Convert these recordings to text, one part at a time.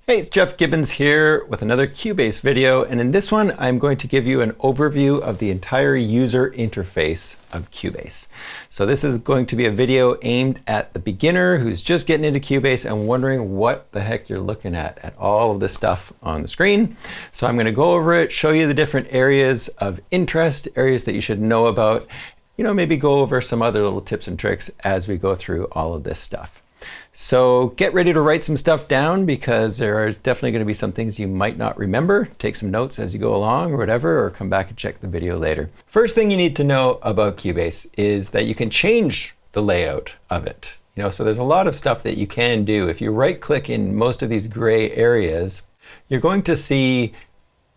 Hey, it's Jeff Gibbons here with another Cubase video, and in this one I'm going to give you an overview of the entire user interface of Cubase. So this is going to be a video aimed at the beginner who's just getting into Cubase and wondering what the heck you're looking at all of this stuff on the screen. So I'm going to go over it, show you the different areas of interest, areas that you should know about, maybe go over some other little tips and tricks as we go through all of this stuff. So get ready to write some stuff down because there is definitely going to be some things you might not remember. Take some notes as you go along or whatever, or come back and check the video later. First thing you need to know about Cubase is that you can change the layout of it. So there's a lot of stuff that you can do. If you right click in most of these gray areas, you're going to see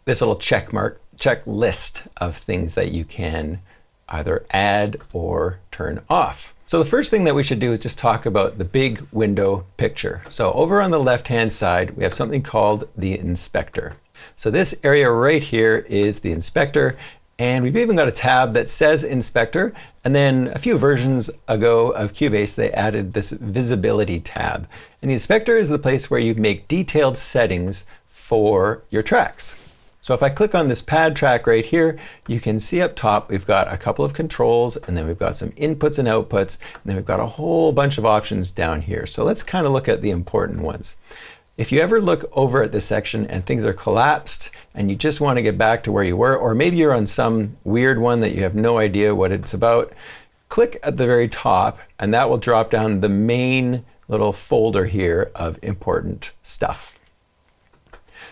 this little checklist of things that you can either add or turn off. So the first thing that we should do is just talk about the big window picture. So over on the left-hand side, we have something called the inspector. So this area right here is the inspector, and we've even got a tab that says inspector. And then a few versions ago of Cubase, they added this visibility tab. And the inspector is the place where you make detailed settings for your tracks. So if I click on this pad track right here, you can see up top we've got a couple of controls, and then we've got some inputs and outputs, and then we've got a whole bunch of options down here. So let's kind of look at the important ones. If you ever look over at this section and things are collapsed and you just want to get back to where you were, or maybe you're on some weird one that you have no idea what it's about, click at the very top and that will drop down the main little folder here of important stuff.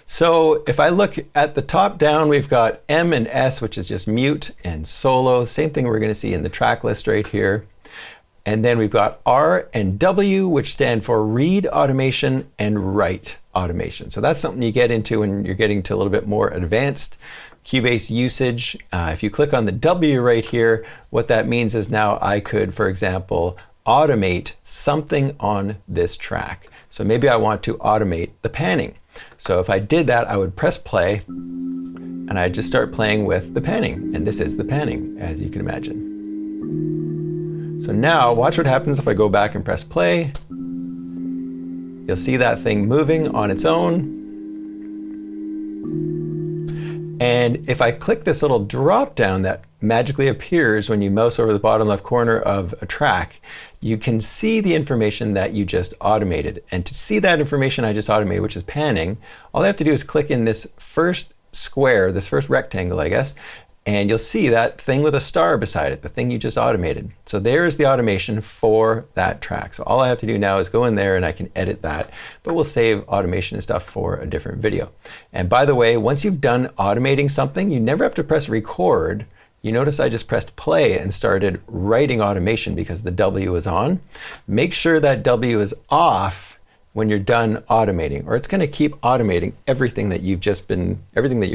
So if I look at the top down, we've got M and S, which is just mute and solo. Same thing we're going to see in the track list right here. And then we've got R and W, which stand for read automation and write automation. So that's something you get into when you're getting to a little bit more advanced Cubase usage. If you click on the W right here, what that means is now I could, for example, automate something on this track. So maybe I want to automate the panning. So if I did that, I would press play and I'd just start playing with the panning. And this is the panning, as you can imagine. So now watch what happens if I go back and press play. You'll see that thing moving on its own. And if I click this little drop down that magically appears when you mouse over the bottom left corner of a track, you can see the information that you just automated. And to see that information I just automated, which is panning, all I have to do is click in this first square, this first rectangle, I guess, and you'll see that thing with a star beside it, the thing you just automated. So there is the automation for that track. So all I have to do now is go in there and I can edit that, but we'll save automation and stuff for a different video. And by the way, once you've done automating something, you never have to press record. You notice I just pressed play and started writing automation because the W is on. Make sure that W is off when you're done automating, or it's going to keep automating everything that you're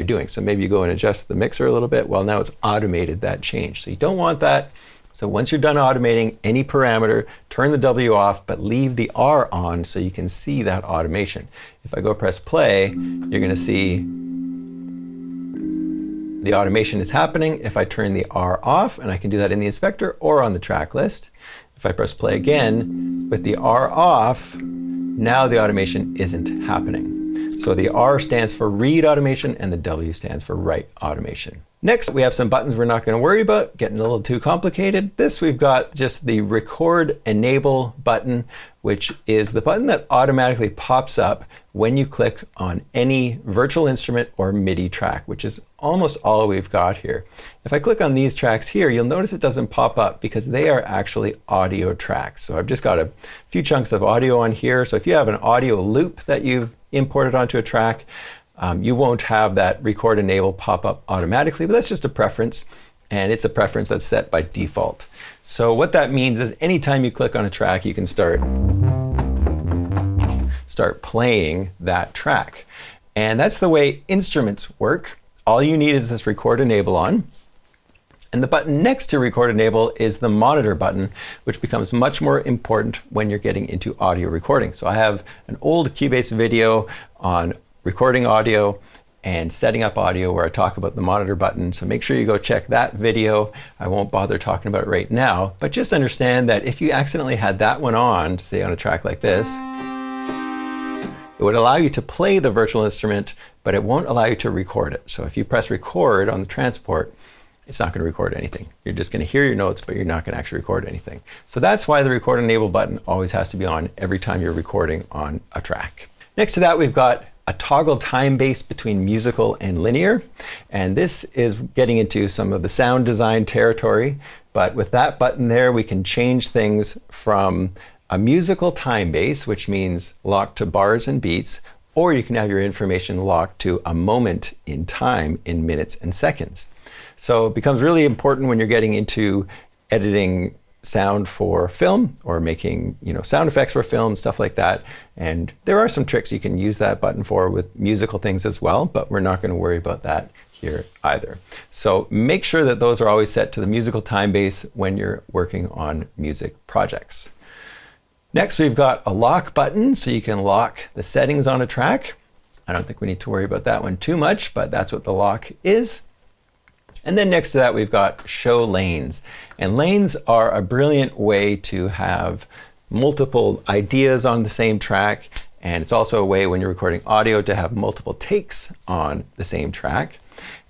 doing. So maybe you go and adjust the mixer a little bit. Well, now it's automated that change. So you don't want that. So once you're done automating any parameter, turn the W off, but leave the R on so you can see that automation. If I go press play, you're going to see the automation is happening. If I turn the R off, and I can do that in the inspector or on the track list. If I press play again with the R off, now the automation isn't happening. So the R stands for read automation and the W stands for write automation. Next, we have some buttons we're not going to worry about, getting a little too complicated. This, we've got just the record enable button, which is the button that automatically pops up when you click on any virtual instrument or Midi track, which is almost all we've got here. If I click on these tracks here, you'll notice it doesn't pop up because they are actually audio tracks. So I've just got a few chunks of audio on here. So if you have an audio loop that you've imported onto a track, you won't have that record enable pop up automatically, but that's just a preference, and it's a preference that's set by default. So what that means is anytime you click on a track, you can start playing that track. And that's the way instruments work. All you need is this record enable on. And the button next to record enable is the monitor button, which becomes much more important when you're getting into audio recording. So I have an old Cubase video on recording audio and setting up audio where I talk about the monitor button. So make sure you go check that video. I won't bother talking about it right now, but just understand that if you accidentally had that one on, say on a track like this, It would allow you to play the virtual instrument, but it won't allow you to record it. So if you press record on the transport, it's not going to record anything. You're just going to hear your notes, but you're not going to actually record anything. So that's why the record enable button always has to be on every time you're recording on a track. Next to that, we've got a toggle time base between musical and linear. And this is getting into some of the sound design territory. But with that button there, we can change things from a musical time base, which means locked to bars and beats, or you can have your information locked to a moment in time in minutes and seconds. So it becomes really important when you're getting into editing sound for film or making, sound effects for film, stuff like that. And there are some tricks you can use that button for with musical things as well, but we're not going to worry about that here either. So make sure that those are always set to the musical time base when you're working on music projects. Next, we've got a lock button, so you can lock the settings on a track. I don't think we need to worry about that one too much, but that's what the lock is. And then next to that, we've got show lanes. And lanes are a brilliant way to have multiple ideas on the same track. And it's also a way when you're recording audio to have multiple takes on the same track.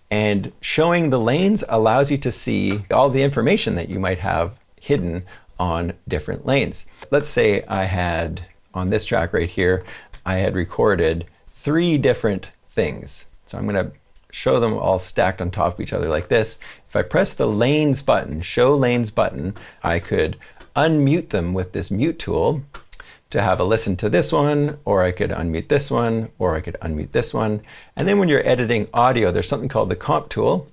And showing the lanes allows you to see all the information that you might have hidden on different lanes. Let's say I had, on this track right here, I had recorded 3 different things. So I'm going to show them all stacked on top of each other like this. If I press the lanes button, show lanes button, I could unmute them with this mute tool to have a listen to this one, or I could unmute this one, or I could unmute this one. And then when you're editing audio, there's something called the comp tool,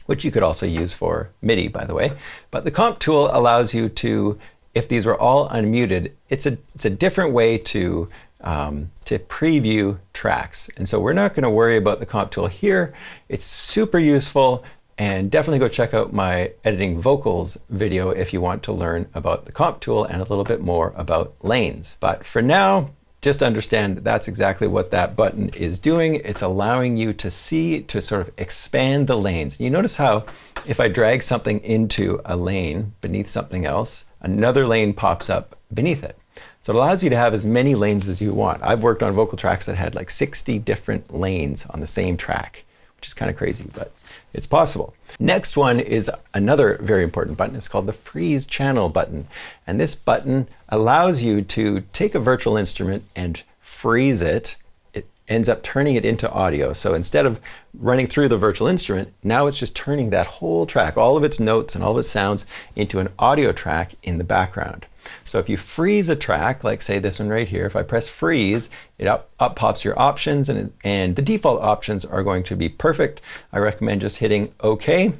which you could also use for Midi, by the way. But the comp tool allows you to, if these were all unmuted, it's a different way to preview tracks. And so we're not going to worry about the comp tool here. It's super useful, and definitely go check out my editing vocals video if you want to learn about the comp tool and a little bit more about lanes. But for now, just understand that's exactly what that button is doing. It's allowing you to see, to sort of expand the lanes. You notice how if I drag something into a lane beneath something else, another lane pops up beneath it. So it allows you to have as many lanes as you want. I've worked on vocal tracks that had like 60 different lanes on the same track, which is kind of crazy, but it's possible. Next one is another very important button. It's called the freeze channel button. And this button allows you to take a virtual instrument and freeze it. It ends up turning it into audio. So instead of running through the virtual instrument, now it's just turning that whole track, all of its notes and all of its sounds, into an audio track in the background. So if you freeze a track, like say this one right here, if I press freeze, it up pops your options, and the default options are going to be perfect. I recommend just hitting OK.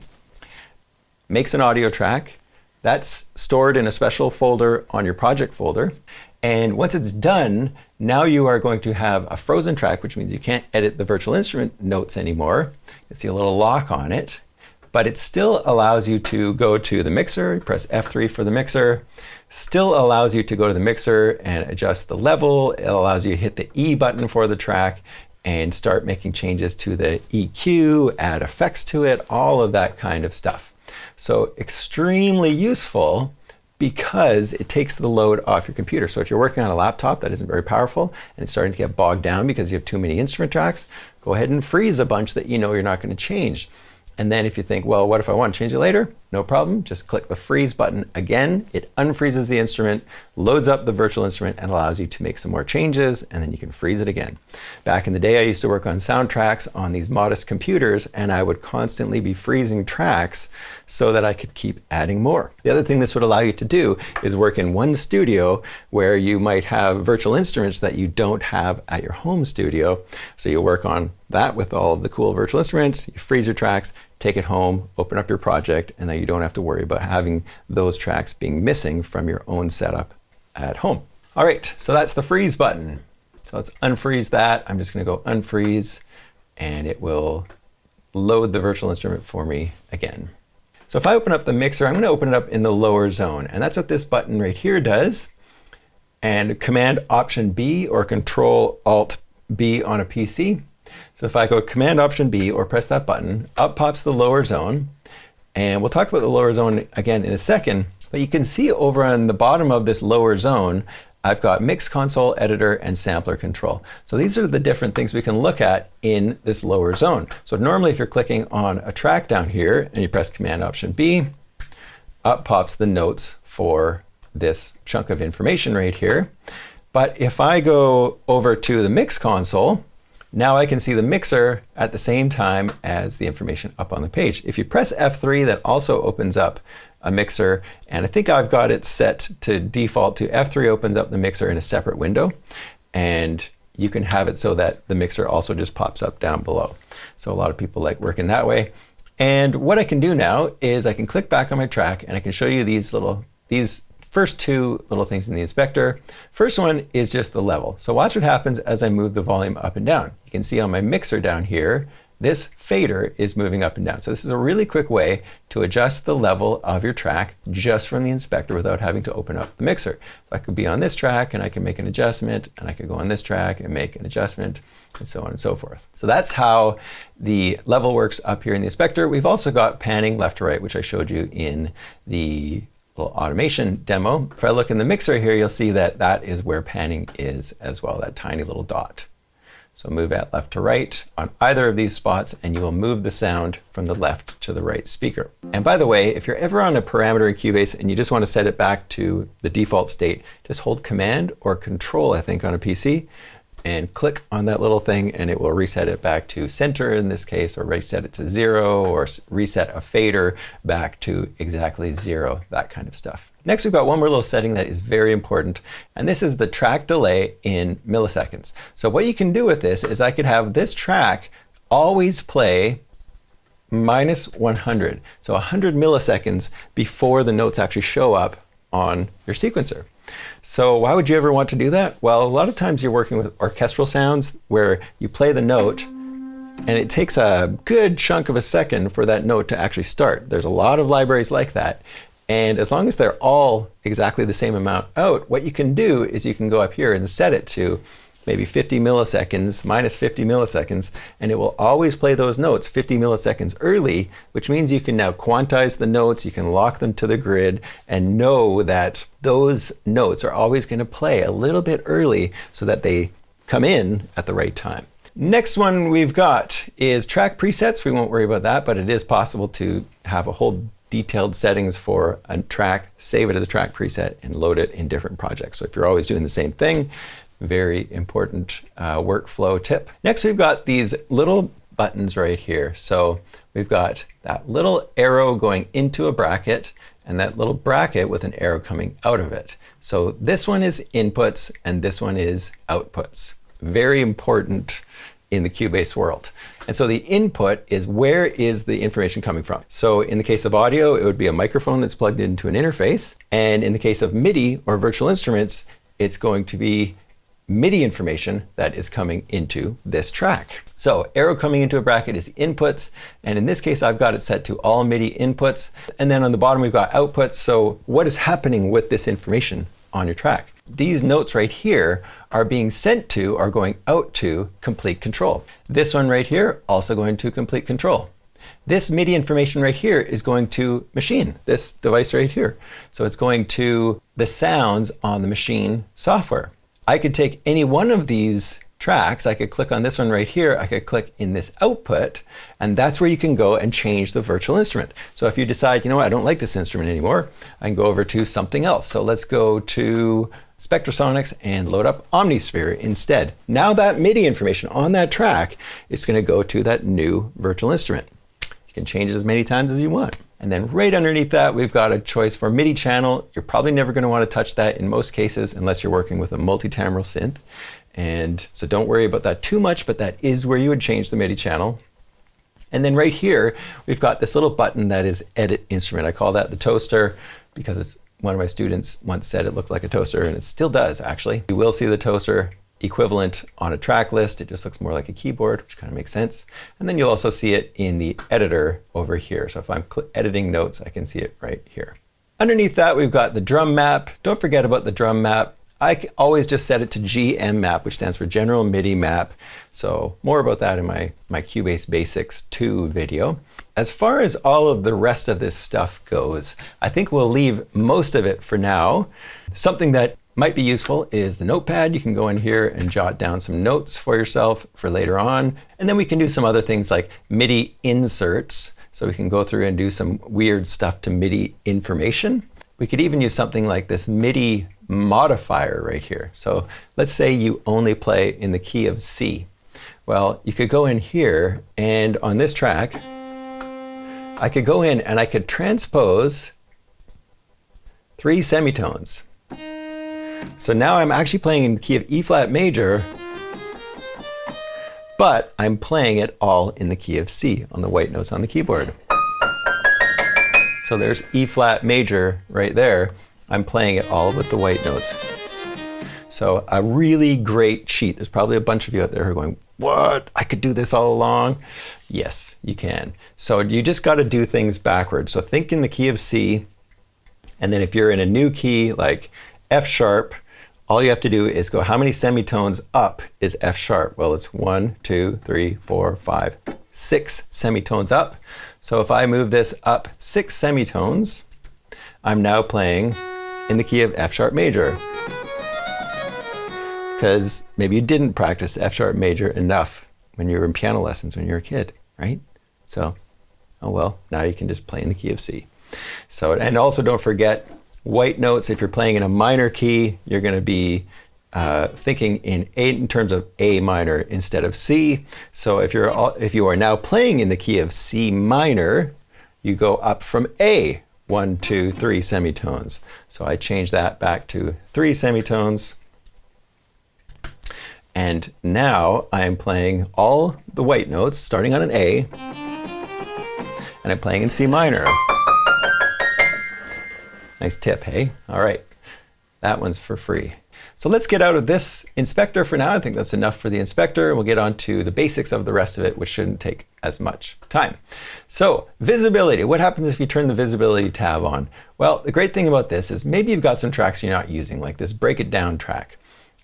Makes an audio track. That's stored in a special folder on your project folder. And once it's done, now you are going to have a frozen track, which means you can't edit the virtual instrument notes anymore. You see a little lock on it, but it still allows you to go to the mixer, press F3 for the mixer. Still allows you to go to the mixer and adjust the level. It allows you to hit the E button for the track and start making changes to the EQ, add effects to it, all of that kind of stuff. So extremely useful because it takes the load off your computer. So if you're working on a laptop that isn't very powerful and it's starting to get bogged down because you have too many instrument tracks, go ahead and freeze a bunch that you know you're not going to change. And then if you think, well, what if I want to change it later? No problem. Just click the freeze button again. It unfreezes the instrument, loads up the virtual instrument, and allows you to make some more changes, and then you can freeze it again. Back in the day, I used to work on soundtracks on these modest computers, and I would constantly be freezing tracks so that I could keep adding more. The other thing this would allow you to do is work in one studio where you might have virtual instruments that you don't have at your home studio. So you work on that with all of the cool virtual instruments, you freeze your tracks, take it home, open up your project, and then you don't have to worry about having those tracks being missing from your own setup at home. All right, so that's the freeze button. So let's unfreeze that. I'm just going to go unfreeze, and it will load the virtual instrument for me again. So if I open up the mixer, I'm going to open it up in the lower zone, and that's what this button right here does. And Command Option B or Control Alt B on a PC. So if I go Command Option B or press that button, up pops the lower zone. And we'll talk about the lower zone again in a second, but you can see over on the bottom of this lower zone, I've got mix console, editor, and sampler control. So these are the different things we can look at in this lower zone. So normally if you're clicking on a track down here and you press Command Option B, up pops the notes for this chunk of information right here. But if I go over to the mix console, now I can see the mixer at the same time as the information up on the page. If you press F3, that also opens up a mixer, and I think I've got it set to default to F3 opens up the mixer in a separate window, and you can have it so that the mixer also just pops up down below. So a lot of people like working that way. And what I can do now is I can click back on my track and I can show you these first two little things in the inspector. First one is just the level. So watch what happens as I move the volume up and down. You can see on my mixer down here, this fader is moving up and down. So this is a really quick way to adjust the level of your track just from the inspector without having to open up the mixer. So I could be on this track and I can make an adjustment, and I could go on this track and make an adjustment, and so on and so forth. So that's how the level works up here in the inspector. We've also got panning left to right, which I showed you in the little automation demo. If I look in the mixer here, you'll see that that is where panning is as well, that tiny little dot. So move that left to right on either of these spots and you will move the sound from the left to the right speaker. And by the way, if you're ever on a parameter in Cubase and you just want to set it back to the default state, just hold Command or Control, I think, on a PC, and click on that little thing and it will reset it back to center in this case, or reset it to 0, or reset a fader back to exactly 0, that kind of stuff. Next, we've got one more little setting that is very important, and this is the track delay in milliseconds. So what you can do with this is I could have this track always play -100, so 100 milliseconds before the notes actually show up on your sequencer. So why would you ever want to do that? Well, a lot of times you're working with orchestral sounds where you play the note and it takes a good chunk of a second for that note to actually start. There's a lot of libraries like that. And as long as they're all exactly the same amount out, what you can do is you can go up here and set it to maybe 50 milliseconds, -50 milliseconds, and it will always play those notes 50 milliseconds early, which means you can now quantize the notes, you can lock them to the grid, and know that those notes are always going to play a little bit early so that they come in at the right time. Next one we've got is track presets. We won't worry about that, but it is possible to have a whole detailed settings for a track, save it as a track preset, and load it in different projects. So if you're always doing the same thing, very important workflow tip. Next, we've got these little buttons right here. So we've got that little arrow going into a bracket and that little bracket with an arrow coming out of it. So this one is inputs and this one is outputs. Very important in the Cubase world. And so the input is where is the information coming from. So in the case of audio, it would be a microphone that's plugged into an interface. And in the case of Midi or virtual instruments, it's going to be Midi information that is coming into this track. So arrow coming into a bracket is inputs, and in this case I've got it set to all Midi inputs, and then on the bottom we've got outputs. So what is happening with this information on your track? These notes right here are being sent to, are going out to complete control. This one right here also going to complete control. This Midi information right here is going to machine, this device right here. So it's going to the sounds on the machine software. I could take any one of these tracks, I could click on this one right here, I could click in this output, and that's where you can go and change the virtual instrument. So if you decide, you know what, I don't like this instrument anymore, I can go over to something else. So let's go to Spectrasonics and load up Omnisphere instead. Now that Midi information on that track is going to go to that new virtual instrument. You can change it as many times as you want. And then right underneath that, we've got a choice for Midi channel. You're probably never going to want to touch that in most cases unless you're working with a multi-timbral synth. And so don't worry about that too much, but that is where you would change the Midi channel. And then right here, we've got this little button that is Edit Instrument. I call that the toaster because it's one of my students once said it looked like a toaster, and it still does actually. You will see the toaster equivalent on a track list. It just looks more like a keyboard, which kind of makes sense. And then you'll also see it in the editor over here. So if I'm editing notes, I can see it right here. Underneath that, we've got the drum map. Don't forget about the drum map. I always just set it to GM map, which stands for General MIDI Map. So more about that in my Cubase Basics 2 video. As far as all of the rest of this stuff goes, I think we'll leave most of it for now. Something that might be useful is the notepad. You can go in here and jot down some notes for yourself for later on. And then we can do some other things like MIDI inserts. So we can go through and do some weird stuff to MIDI information. We could even use something like this MIDI modifier right here. So let's say you only play in the key of C. Well, you could go in here and on this track, I could go in and I could transpose 3 semitones. So now I'm actually playing in the key of E flat major, but I'm playing it all in the key of C on the white notes on the keyboard. So there's E flat major right there. I'm playing it all with the white notes. So a really great cheat. There's probably a bunch of you out there who are going, what? I could do this all along? Yes, you can. So you just got to do things backwards. So think in the key of C, and then if you're in a new key like F sharp, all you have to do is go, how many semitones up is F sharp? Well, it's 1, 2, 3, 4, 5, 6 semitones up. So if I move this up 6 semitones, I'm now playing in the key of F sharp major. Because maybe you didn't practice F sharp major enough when you were in piano lessons when you were a kid, right? So, oh well, now you can just play in the key of C. So, and also don't forget, white notes, if you're playing in a minor key, you're going to be thinking in terms of A minor instead of C. So if you are now playing in the key of C minor, you go up from A, 1, 2, 3 semitones. So I change that back to 3 semitones. And now I am playing all the white notes starting on an A, and I'm playing in C minor. Nice tip, hey? All right, that one's for free. So let's get out of this inspector for now. I think that's enough for the inspector. We'll get on to the basics of the rest of it, which shouldn't take as much time. So visibility, what happens if you turn the visibility tab on? Well, the great thing about this is maybe you've got some tracks you're not using, like this break it down track.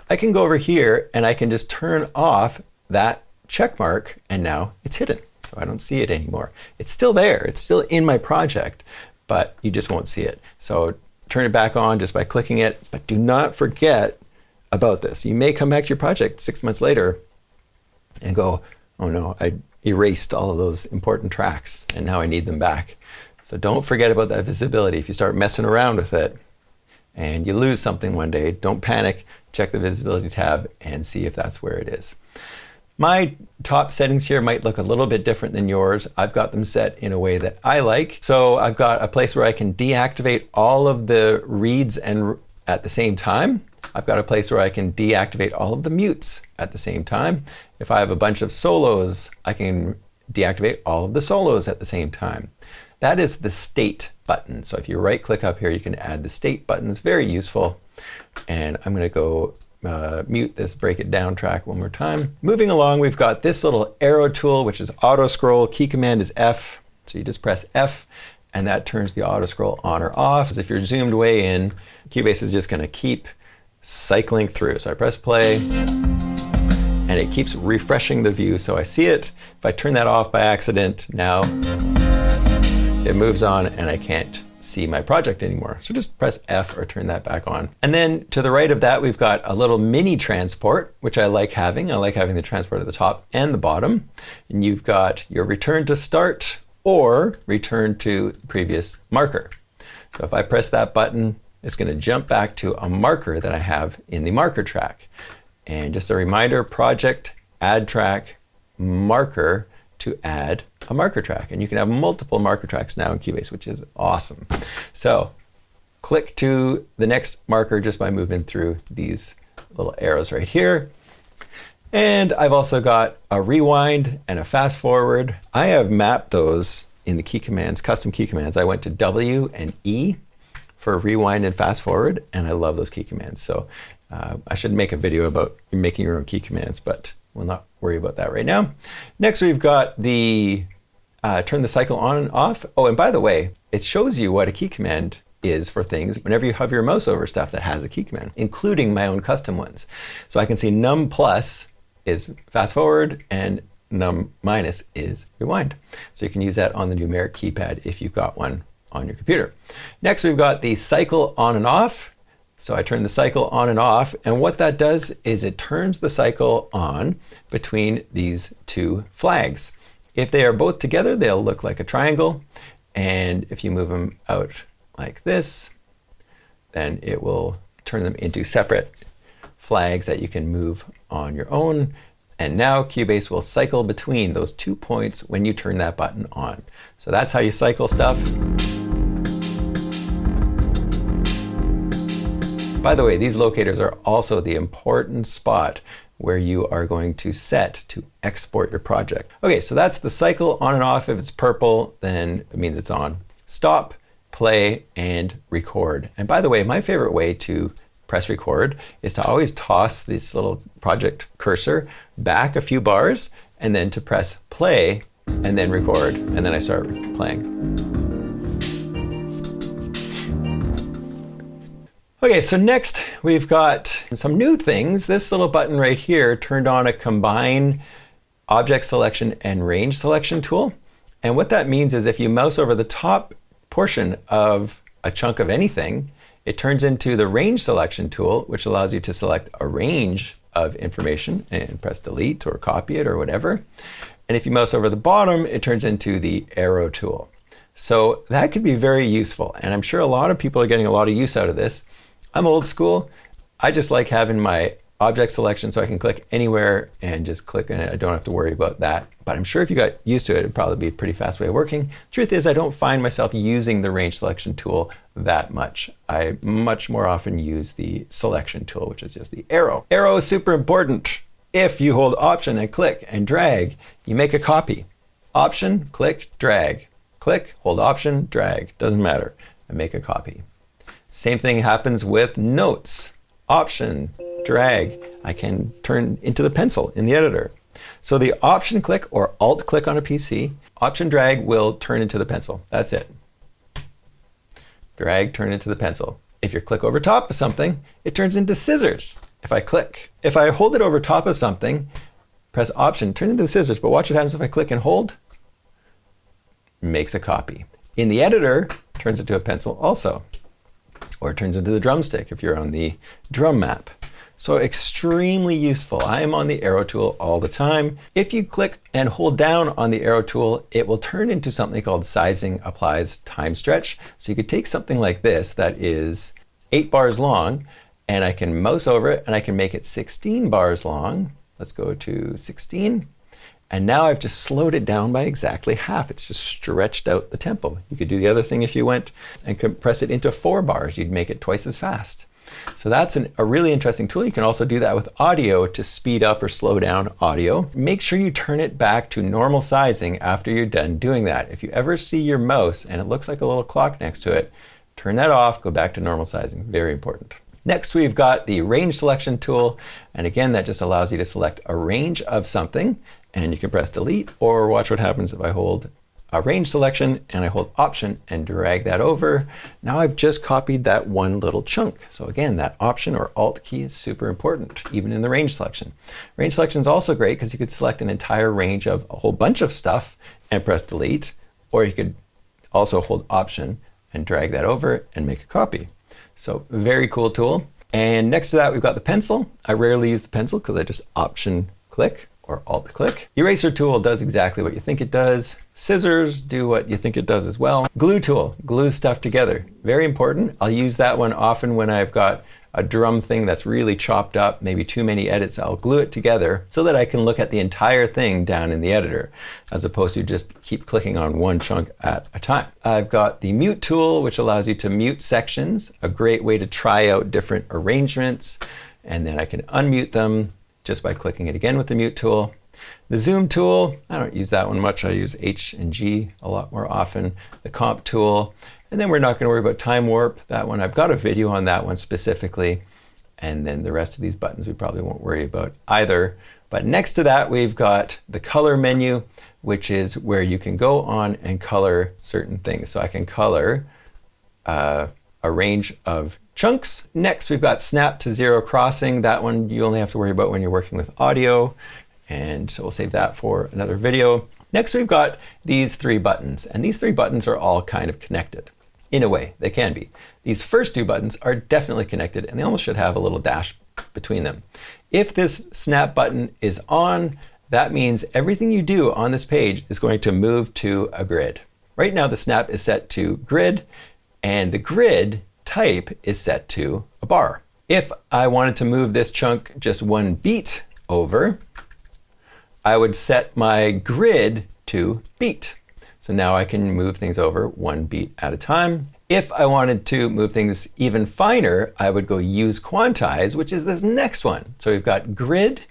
I can go over here and I can just turn off that check mark, and now it's hidden. So I don't see it anymore. It's still there, it's still in my project, but you just won't see it. So turn it back on just by clicking it, but do not forget about this. You may come back to your project 6 months later and go, oh no, I erased all of those important tracks and now I need them back. So don't forget about that visibility. If you start messing around with it and you lose something one day, don't panic, check the visibility tab and see if that's where it is. My top settings here might look a little bit different than yours. I've got them set in a way that I like. So I've got a place where I can deactivate all of the reads and at the same time. I've got a place where I can deactivate all of the mutes at the same time. If I have a bunch of solos, I can deactivate all of the solos at the same time. That is the state button. So if you right click up here, you can add the state button. It's very useful. And I'm going to go mute this break it down track one more time. Moving along, we've got this little arrow tool, which is auto scroll. Key command is F. So you just press F and that turns the auto scroll on or off. As if you're zoomed way in, Cubase is just going to keep cycling through. So I press play and it keeps refreshing the view so I see it. If I turn that off by accident, now it moves on and I can't see my project anymore. So just press F or turn that back on. And then to the right of that, we've got a little mini transport, which I like having. I like having the transport at the top and the bottom. And you've got your return to start or return to the previous marker. So if I press that button, it's going to jump back to a marker that I have in the marker track. And just a reminder, project, add track, marker, to add a marker track. And you can have multiple marker tracks now in Cubase, which is awesome. So click to the next marker just by moving through these little arrows right here. And I've also got a rewind and a fast forward. I have mapped those in the key commands, custom key commands. I went to W and E for rewind and fast forward, and I love those key commands. So I should make a video about making your own key commands, but we'll not worry about that right now. Next, we've got the turn the cycle on and off. Oh, and by the way, it shows you what a key command is for things whenever you hover your mouse over stuff that has a key command, including my own custom ones. So I can see num plus is fast forward and num minus is rewind. So you can use that on the numeric keypad if you've got one on your computer. Next, we've got the cycle on and off. So I turn the cycle on and off, and what that does is it turns the cycle on between these two flags. If they are both together, they'll look like a triangle, and if you move them out like this, then it will turn them into separate flags that you can move on your own. And now Cubase will cycle between those 2 points when you turn that button on. So that's how you cycle stuff. By the way, these locators are also the important spot where you are going to set to export your project. Okay, so that's the cycle on and off. If it's purple, then it means it's on. Stop, play, and record. And by the way, my favorite way to press record is to always toss this little project cursor back a few bars and then to press play and then record, and then I start playing. Okay, so next we've got some new things. This little button right here turned on a combine object selection and range selection tool. And what that means is if you mouse over the top portion of a chunk of anything, it turns into the range selection tool, which allows you to select a range of information and press delete or copy it or whatever. And if you mouse over the bottom, it turns into the arrow tool. So that could be very useful. And I'm sure a lot of people are getting a lot of use out of this. I'm old school. I just like having my object selection so I can click anywhere and just click on it. I don't have to worry about that. But I'm sure if you got used to it, it'd probably be a pretty fast way of working. Truth is, I don't find myself using the range selection tool that much. I much more often use the selection tool, which is just the arrow. Arrow is super important. If you hold Option and click and drag, you make a copy. Option, click, drag. Click, hold Option, drag. Doesn't matter. I make a copy. Same thing happens with notes. Option, drag. I can turn into the pencil in the editor. So the Option click or Alt click on a PC, Option drag will turn into the pencil. That's it. Drag, turn into the pencil. If you click over top of something, it turns into scissors. If I click. If I hold it over top of something, press Option, turn into the scissors. But watch what happens if I click and hold. Makes a copy. In the editor, turns into a pencil also. Or it turns into the drumstick if you're on the drum map. So extremely useful. I am on the arrow tool all the time. If you click and hold down on the arrow tool, it will turn into something called sizing applies time stretch. So you could take something like this that is 8 bars long, and I can mouse over it and I can make it 16 bars long. Let's go to 16. And now I've just slowed it down by exactly half. It's just stretched out the tempo. You could do the other thing if you went and compress it into 4 bars. You'd make it twice as fast. So that's a really interesting tool. You can also do that with audio to speed up or slow down audio. Make sure you turn it back to normal sizing after you're done doing that. If you ever see your mouse and it looks like a little clock next to it, turn that off, go back to normal sizing. Very important. Next, we've got the range selection tool. And again, that just allows you to select a range of something. And you can press delete, or watch what happens if I hold a range selection and I hold Option and drag that over. Now I've just copied that one little chunk. So again, that Option or Alt key is super important, even in the range selection. Range selection is also great because you could select an entire range of a whole bunch of stuff and press delete, or you could also hold Option and drag that over and make a copy. So very cool tool. And next to that, we've got the pencil. I rarely use the pencil because I just Option click or Alt click. Eraser tool does exactly what you think it does. Scissors do what you think it does as well. Glue tool glues stuff together. Very important. I'll use that one often when I've got a drum thing that's really chopped up, maybe too many edits. I'll glue it together so that I can look at the entire thing down in the editor, as opposed to just keep clicking on one chunk at a time. I've got the mute tool, which allows you to mute sections, a great way to try out different arrangements, and then I can unmute them just by clicking it again with the mute tool. The zoom tool, I don't use that one much. I use H and G a lot more often. The comp tool, and then we're not going to worry about time warp. That one, I've got a video on that one specifically. And then the rest of these buttons we probably won't worry about either. But next to that, we've got the color menu, which is where you can go on and color certain things. So I can color a range of chunks. Next, we've got snap to zero crossing. That one you only have to worry about when you're working with audio. And so we'll save that for another video. Next, we've got these 3 buttons. And these 3 buttons are all kind of connected. In a way, they can be. These first two buttons are definitely connected, and they almost should have a little dash between them. If this snap button is on, that means everything you do on this page is going to move to a grid. Right now, the snap is set to grid, and the grid type is set to a bar. If I wanted to move this chunk just one beat over, I would set my grid to beat. So now I can move things over one beat at a time. If I wanted to move things even finer, I would go use quantize, which is this next one. So we've got grid,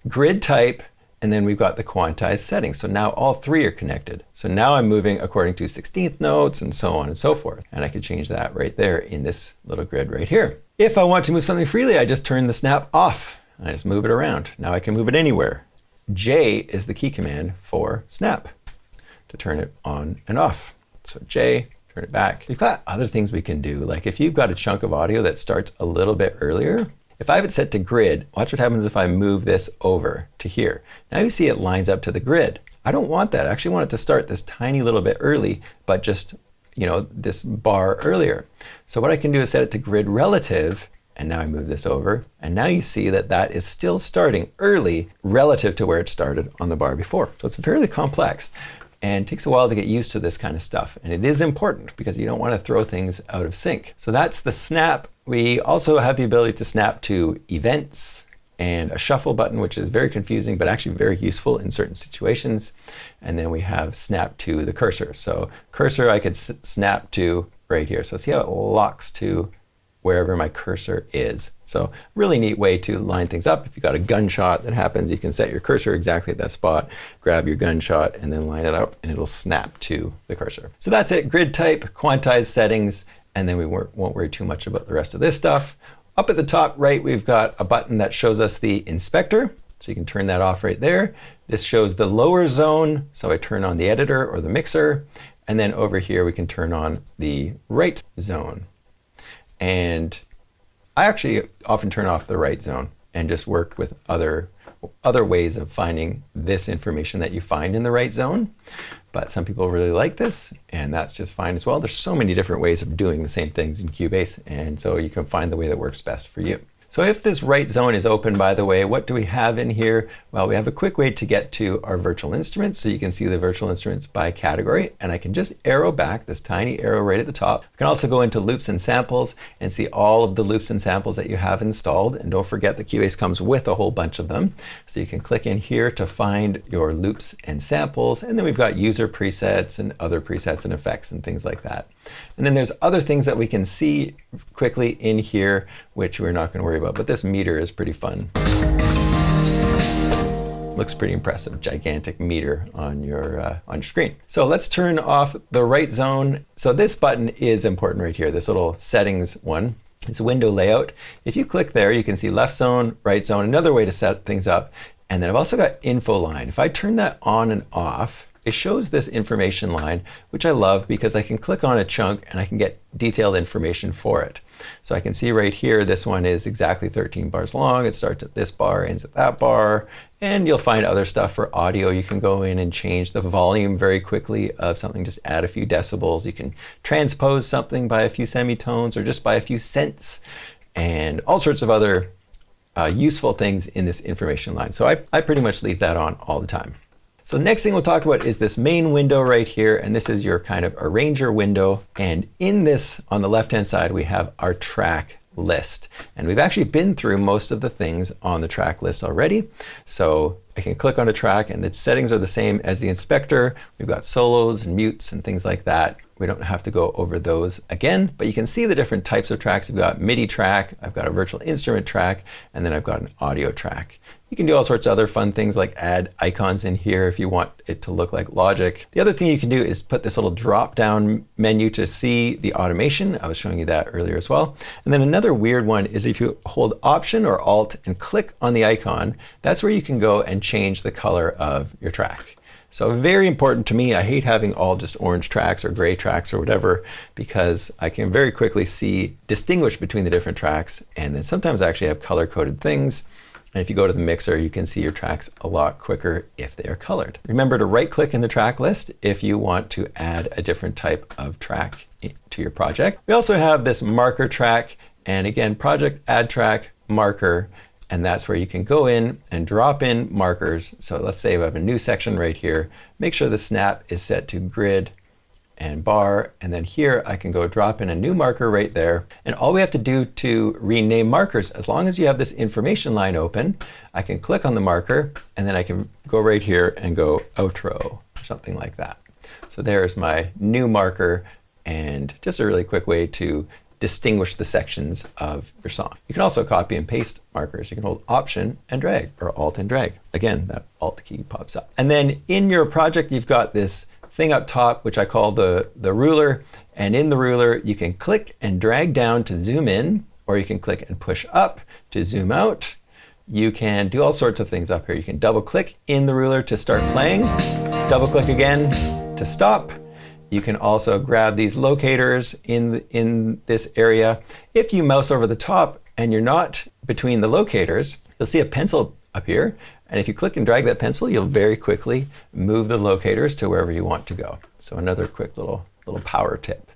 grid type, and then we've got the quantize settings. So now all three are connected. So now I'm moving according to 16th notes and so on and so forth. And I can change that right there in this little grid right here. If I want to move something freely, I just turn the snap off and I just move it around. Now I can move it anywhere. J is the key command for snap to turn it on and off. So J, turn it back. We've got other things we can do. Like if you've got a chunk of audio that starts a little bit earlier, if I have it set to grid, watch what happens if I move this over to here. Now you see it lines up to the grid. I don't want that. I actually want it to start this tiny little bit early, but just, this bar earlier. So what I can do is set it to grid relative, and now I move this over, and now you see that that is still starting early relative to where it started on the bar before. So it's fairly complex and takes a while to get used to this kind of stuff. And it is important because you don't want to throw things out of sync. So that's the snap. We also have the ability to snap to events and a shuffle button, which is very confusing, but actually very useful in certain situations. And then we have snap to the cursor. So cursor I could snap to right here. So see how it locks to wherever my cursor is. So really neat way to line things up. If you've got a gunshot that happens, you can set your cursor exactly at that spot, grab your gunshot, and then line it up, and it'll snap to the cursor. So that's it, grid type, quantize settings, and then we won't worry too much about the rest of this stuff. Up at the top right, we've got a button that shows us the inspector. So you can turn that off right there. This shows the lower zone. So I turn on the editor or the mixer. And then over here, we can turn on the right zone. And I actually often turn off the right zone and just work with other ways of finding this information that you find in the right zone. But some people really like this, and that's just fine as well. There's so many different ways of doing the same things in Cubase, and so you can find the way that works best for you. So if this right zone is open, by the way, what do we have in here? Well, we have a quick way to get to our virtual instruments. So you can see the virtual instruments by category, and I can just arrow back, this tiny arrow right at the top. I can also go into loops and samples and see all of the loops and samples that you have installed. And don't forget that Cubase comes with a whole bunch of them. So you can click in here to find your loops and samples. And then we've got user presets and other presets and effects and things like that. And then there's other things that we can see quickly in here, which we're not going to worry about. But this meter is pretty fun. Looks pretty impressive, gigantic meter on your screen. So let's turn off the right zone. So this button is important right here, this little settings one. It's a window layout. If you click there, you can see left zone, right zone, another way to set things up. And then I've also got info line. If I turn that on and off, it shows this information line, which I love because I can click on a chunk and I can get detailed information for it. So I can see right here, this one is exactly 13 bars long. It starts at this bar, ends at that bar. And you'll find other stuff for audio. You can go in and change the volume very quickly of something, just add a few decibels. You can transpose something by a few semitones or just by a few cents, and all sorts of other useful things in this information line. So I pretty much leave that on all the time. So the next thing we'll talk about is this main window right here, and this is your kind of arranger window. And in this, on the left-hand side, we have our track list. And we've actually been through most of the things on the track list already. So I can click on a track and the settings are the same as the inspector. We've got solos and mutes and things like that. We don't have to go over those again, but you can see the different types of tracks. We've got MIDI track, I've got a virtual instrument track, and then I've got an audio track. You can do all sorts of other fun things like add icons in here if you want it to look like Logic. The other thing you can do is put this little drop-down menu to see the automation. I was showing you that earlier as well. And then another weird one is if you hold Option or Alt and click on the icon, that's where you can go and change the color of your track. So very important to me. I hate having all just orange tracks or gray tracks or whatever, because I can very quickly distinguish between the different tracks. And then sometimes I actually have color-coded things. And if you go to the mixer, you can see your tracks a lot quicker if they are colored. Remember to right-click in the track list if you want to add a different type of track to your project. We also have this marker track, and again, project add track marker, and that's where you can go in and drop in markers. So let's say I have a new section right here. Make sure the snap is set to grid and bar, and then here I can go drop in a new marker right there. And all we have to do to rename markers, as long as you have this information line open, I can click on the marker and then I can go right here and go outro, or something like that. So there's my new marker, and just a really quick way to distinguish the sections of your song. You can also copy and paste markers. You can hold Option and drag, or Alt and drag. Again, that Alt key pops up. And then in your project, you've got this thing up top, which I call the ruler. And in the ruler, you can click and drag down to zoom in, or you can click and push up to zoom out. You can do all sorts of things up here. You can double click in the ruler to start playing, double click again to stop. You can also grab these locators in this area. If you mouse over the top and you're not between the locators, you'll see a pencil up here. And if you click and drag that pencil, you'll very quickly move the locators to wherever you want to go. So another quick little power tip.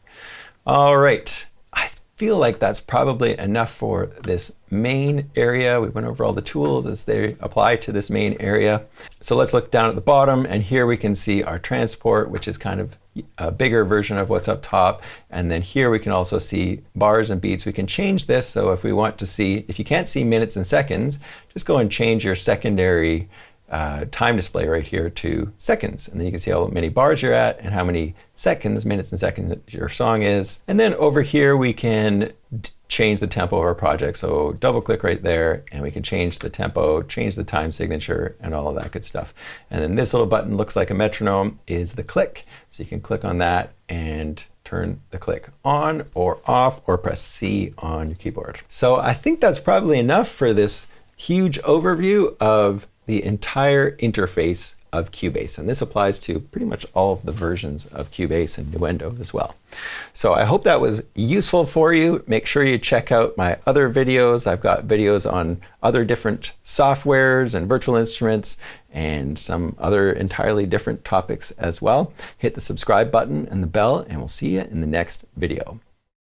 All right, I feel like that's probably enough for this main area. We went over all the tools as they apply to this main area. So let's look down at the bottom, and here we can see our transport, which is kind of a bigger version of what's up top. And then here we can also see bars and beats. We can change this, so if we want to see, if you can't see minutes and seconds, just go and change your secondary time display right here to seconds. And then you can see how many bars you're at and how many seconds, minutes and seconds your song is. And then over here we can change the tempo of our project. So double click right there and we can change the tempo, change the time signature, and all of that good stuff. And then this little button looks like a metronome is the click. So you can click on that and turn the click on or off, or press C on your keyboard. So I think that's probably enough for this huge overview of the entire interface of Cubase. And this applies to pretty much all of the versions of Cubase and Nuendo as well. So I hope that was useful for you. Make sure you check out my other videos. I've got videos on other different softwares and virtual instruments and some other entirely different topics as well. Hit the subscribe button and the bell, and we'll see you in the next video.